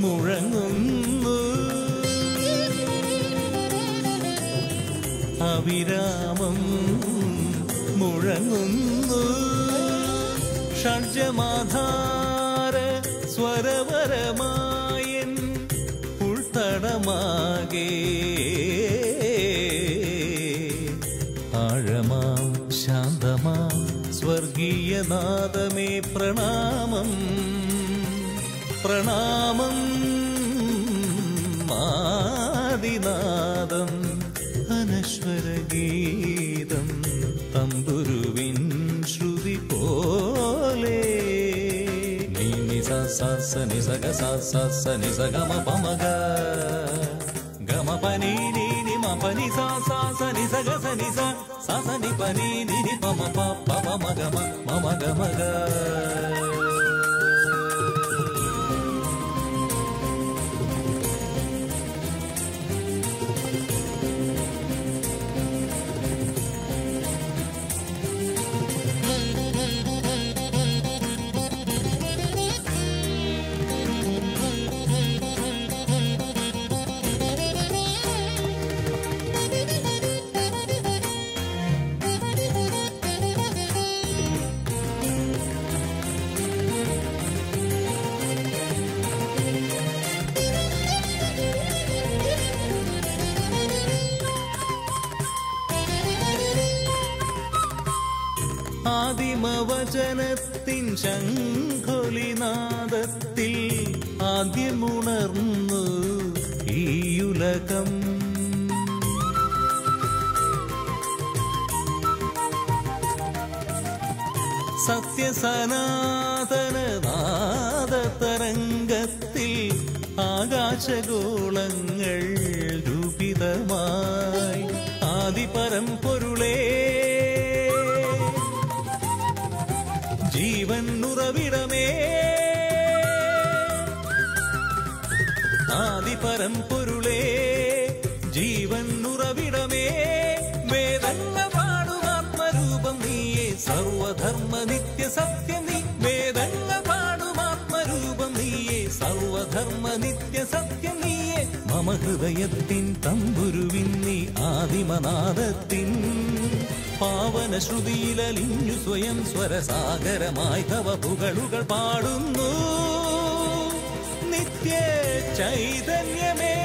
മുഴങ്ങുന്നു അവിരാമം മുഴങ്ങുന്നു ഷഡ്ജമാധാര സ്വരവരമായൻ ഉൾത്തടമാകെ ആഴമാം ശാന്തമാം സ്വർഗീയനാദമേ പ്രണാമം പ്രണാമം ആദിനാദം അനശ്വരഗീതം തമ്പുരുവിൻ ശ്രുതി പോലെ നീ സ നി സ ഗ സ നി സ ഗ മ പ മ ഗ ഗ മ പ നീ നി മ പ നി സ നി സ ഗ സ നി പ നീ നി പ മ പ പ മ ഗ മ ഗ മ ഗ ആദിമവചനത്തിൻ ശംഖൊലിനാദത്തിൽ ആദ്യമുണർന്നു ഈയുലകം സത്യസനാതനനാദതരംഗത്തിൽ ആകാശഗോളങ്ങൾ രൂപിതമായി ആദിപരമ്പൊരുളേ ജീവൻ ഉറവിടമേ ആദിപരമ്പൊരുളേ ജീവൻ ഉറവിടമേ വേദങ്ങൾ പാടും ആത്മരൂപം നീയേ സർവധർമ്മ നിത്യ സത്യം നീ വേദങ്ങൾ പാടും ആത്മരൂപം നീയേ സർവധർമ്മ നിത്യ സത്യം നീയേ മമ ഹൃദയത്തിൻ തമ്പുരുവിൻ നീ ആദിമനാദത്തിൻ പാവന ശ്രുതിയിലലിഞ്ഞു സ്വയം സ്വരസാഗരമായി തവ പുകളുകൾ പാടുന്നു നിത്യ ചൈതന്യമേ